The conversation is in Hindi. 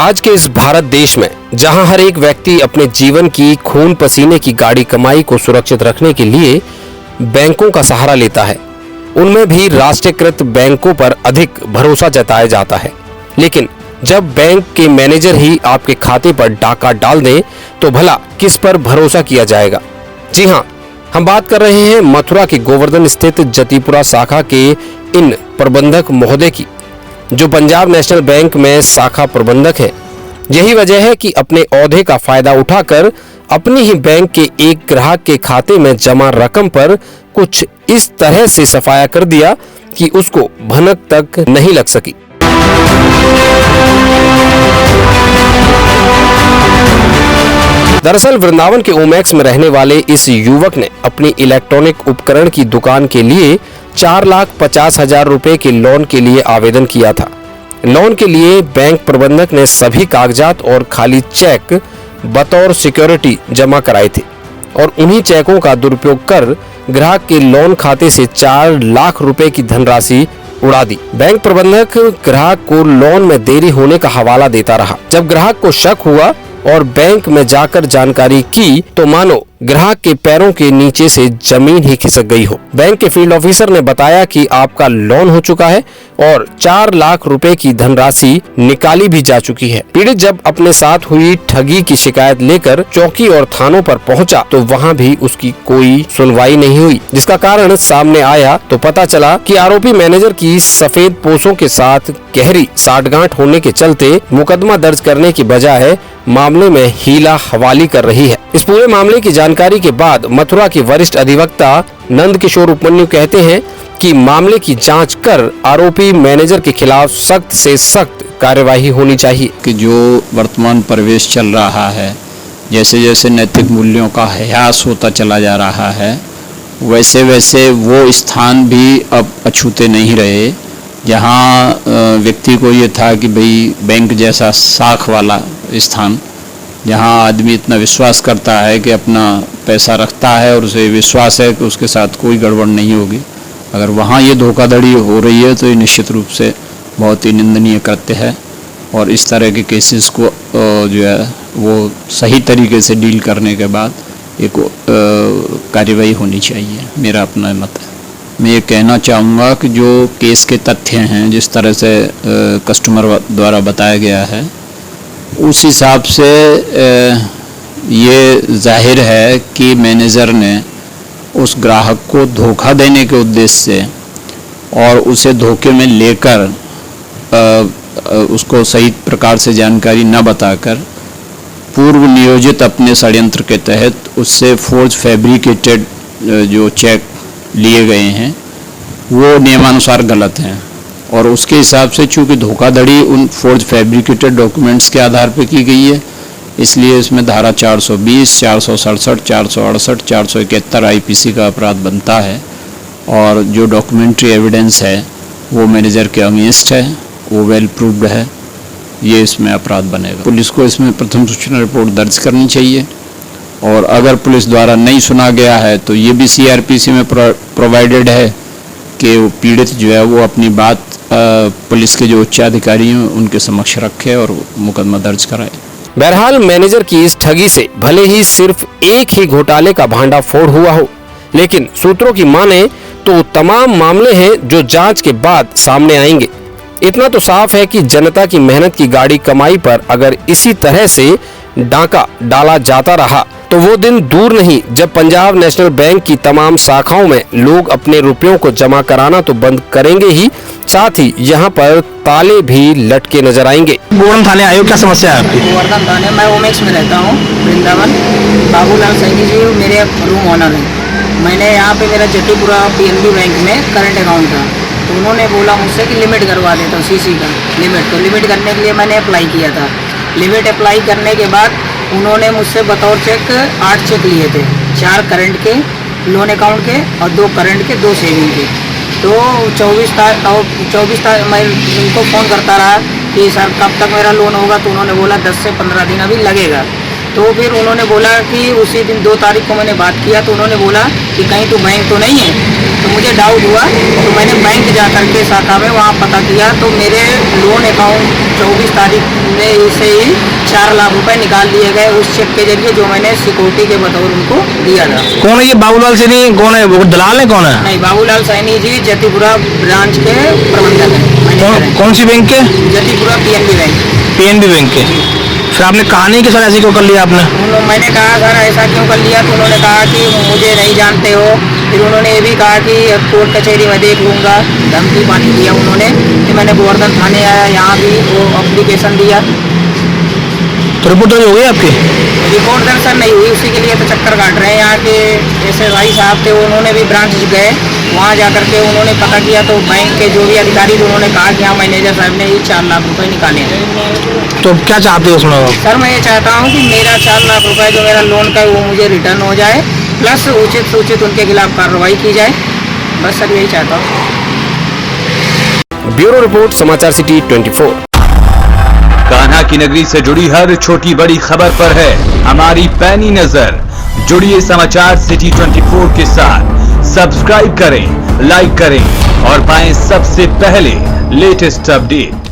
आज के इस भारत देश में जहां हर एक व्यक्ति अपने जीवन की खून पसीने की गाड़ी कमाई को सुरक्षित रखने के लिए बैंकों का सहारा लेता है, उनमें भी राष्ट्रीयकृत बैंकों पर अधिक भरोसा जताया जाता है। लेकिन जब बैंक के मैनेजर ही आपके खाते पर डाका डाल दें तो भला किस पर भरोसा किया जाएगा। जी हां, हम बात कर रहे हैं मथुरा के गोवर्धन स्थित जतीपुरा शाखा के इन प्रबंधक महोदय की, जो पंजाब नेशनल बैंक में शाखा प्रबंधक है। यही वजह है कि अपने ओहदे का फायदा उठाकर अपनी ही बैंक के एक ग्राहक के खाते में जमा रकम पर कुछ इस तरह से सफाया कर दिया कि उसको भनक तक नहीं लग सकी। दरअसल वृंदावन के ओमैक्स में रहने वाले इस युवक ने अपनी इलेक्ट्रॉनिक उपकरण की दुकान के लिए 4,50,000 रुपए के लोन के लिए आवेदन किया था। लोन के लिए बैंक प्रबंधक ने सभी कागजात और खाली चेक बतौर सिक्योरिटी जमा कराए थे और उन्हीं चेकों का दुरुपयोग कर ग्राहक के लोन खाते से 4 लाख रुपए की धनराशि उड़ा दी। बैंक प्रबंधक ग्राहक को लोन में देरी होने का हवाला देता रहा। जब ग्राहक को शक हुआ और बैंक में जाकर जानकारी की तो मानो ग्राहक के पैरों के नीचे से जमीन ही खिसक गई हो। बैंक के फील्ड ऑफिसर ने बताया कि आपका लोन हो चुका है और 4 लाख रुपए की धनराशि निकाली भी जा चुकी है। पीड़ित जब अपने साथ हुई ठगी की शिकायत लेकर चौकी और थानों पर पहुंचा तो वहां भी उसकी कोई सुनवाई नहीं हुई, जिसका कारण सामने आया तो पता चला कि आरोपी मैनेजर की सफेद पोशों के साथ गहरी साठगांठ होने के चलते मुकदमा दर्ज करने की बजाय मामले में हीला हवाली कर रही है। इस पूरे मामले की जानकारी के बाद मथुरा के वरिष्ठ अधिवक्ता नंद किशोर उपमन्यु कहते हैं कि मामले की जांच कर आरोपी मैनेजर के खिलाफ सख्त से सख्त कार्यवाही होनी चाहिए। कि जो वर्तमान परिवेश चल रहा है, जैसे जैसे नैतिक मूल्यों का ह्रास होता चला जा रहा है, वैसे वैसे वो स्थान भी अब अछूते नहीं रहे जहाँ व्यक्ति को ये था कि भाई बैंक जैसा साख वाला स्थान, जहाँ आदमी इतना विश्वास करता है कि अपना पैसा रखता है और उसे विश्वास है कि उसके साथ कोई गड़बड़ नहीं होगी, अगर वहाँ ये धोखाधड़ी हो रही है तो ये निश्चित रूप से बहुत ही निंदनीय कृत्य है और इस तरह के केसेस को जो है वो सही तरीके से डील करने के बाद एक कार्रवाई होनी चाहिए, मेरा अपना मत है। मैं ये कहना चाहूँगा कि जो केस के तथ्य हैं, जिस तरह से कस्टमर द्वारा बताया गया है, उस हिसाब से ये जाहिर है कि मैनेजर ने उस ग्राहक को धोखा देने के उद्देश्य से और उसे धोखे में लेकर उसको सही प्रकार से जानकारी न बताकर पूर्व नियोजित अपने षड्यंत्र के तहत उससे फोर्ज फैब्रिकेटेड जो चेक लिए गए हैं वो नियमानुसार गलत हैं और उसके हिसाब से चूंकि धोखाधड़ी उन फोर्ज फैब्रिकेटेड डॉक्यूमेंट्स के आधार पर की गई है, इसलिए इसमें धारा 420, 467, 468, 471 आईपीसी का अपराध बनता है और जो डॉक्यूमेंट्री एविडेंस है वो मैनेजर के अगेंस्ट है, वो वेल प्रूव्ड है, ये इसमें अपराध बनेगा। पुलिस को इसमें प्रथम सूचना रिपोर्ट दर्ज करनी चाहिए और अगर पुलिस द्वारा नहीं सुना गया है तो ये भी सीआरपीसी में प्रोवाइडेड है कि वो पीड़ित जो है वो अपनी बात पुलिस के जो उच्चाधिकारी हैं उनके समक्ष रखे और मुकदमा दर्ज कराए। बहरहाल मैनेजर की इस ठगी से भले ही सिर्फ एक ही घोटाले का भांडाफोड़ हुआ हो, लेकिन सूत्रों की माने तो तमाम मामले हैं जो जांच के बाद सामने आएंगे। इतना तो साफ है कि जनता की मेहनत की गाड़ी कमाई पर अगर इसी तरह से डाका डाला जाता रहा तो वो दिन दूर नहीं जब पंजाब नेशनल बैंक की तमाम शाखाओं में लोग अपने रुपयों को जमा कराना तो बंद करेंगे ही, साथ ही यहाँ पर ताले भी लटके नजर आएंगे। गोवर्धन थाने आयोग क्या समस्या है आपकी? गोवर्धन थाने मैं ओमेक्स में रहता हूँ, वृंदावन। बाबूलाल सैनी जी मेरे रूम ओनर हैं। मैंने यहाँ पे मेरा जटीपुरा पीएनबी बैंक में करंट अकाउंट था, तो उन्होंने बोला मुझसे कि लिमिट करवा देता हूँ सीसी का लिमिट। तो लिमिट करने के लिए मैंने अप्लाई किया था। लिमिट अप्लाई करने के बाद उन्होंने मुझसे बतौर चेक 8 चेक लिए थे, 4 करंट के लोन अकाउंट के और 2 करंट के 2 सेविंग के। तो 24 तारीख मैं उनको फ़ोन करता रहा कि सर कब तक मेरा लोन होगा, तो उन्होंने बोला 10 से 15 दिन अभी लगेगा। तो फिर उन्होंने बोला कि उसी दिन 2 तारीख को मैंने बात किया तो उन्होंने बोला कि कहीं तो बैंक तो नहीं है। तो मुझे डाउट हुआ तो मैंने बैंक जा करके शाखा में वहाँ पता किया तो मेरे लोन अकाउंट 24 तारीख में से ही 4 लाख रुपए निकाल लिए गए उस चेक के जरिए जो मैंने सिक्योरिटी के बतौर उनको दिया था। कौन है ये बाबूलाल सैनी? कौन है वो दलाल है? कौन है? नहीं, बाबूलाल सैनी जी जतीपुरा ब्रांच के प्रबंधक हैं। मैनेजर हैं। कौन सी बैंक के? Jatipura PNB bank. PNB bank के। फिर आपने कहा नहीं कि सर ऐसे क्यों कर लिया आपने? मैंने कहा सर ऐसा क्यों कर लिया तो उन्होंने कहा कि मुझे नहीं जानते हो। फिर उन्होंने ये भी कहा कि कोर्ट कचहरी में देख लूँगा, धमकी पानी दिया उन्होंने। फिर मैंने गोवर्धन थाने आया, यहाँ भी वो एप्लीकेशन दिया। तो रिपोर्ट दर्ज हो गई आपकी? रिपोर्ट दर्ज सर नहीं हुई, उसी के लिए तो चक्कर काट रहे हैं। यहाँ के SSI साहब थे उन्होंने भी ब्रांच गए, वहाँ जा करके उन्होंने पता किया तो बैंक के जो भी अधिकारी थे उन्होंने कहा कि हाँ मैनेजर साहब ने ये 4 लाख रुपए निकाले हैं। तो क्या चाहते हो उसमें? सर मैं ये चाहता हूँ कि मेरा 4 लाख रुपए जो मेरा लोन का है वो मुझे रिटर्न हो जाए, प्लस उचित से उचित उनके खिलाफ कार्रवाई की जाए। बस सर यही चाहता हूँ। ब्यूरो रिपोर्ट, समाचार सिटी 24। कान्हा की नगरी से जुड़ी हर छोटी बड़ी खबर पर है हमारी पैनी नजर। जुड़िए समाचार सिटी 24 के साथ, सब्सक्राइब करें, लाइक करें और पाएं सबसे पहले लेटेस्ट अपडेट।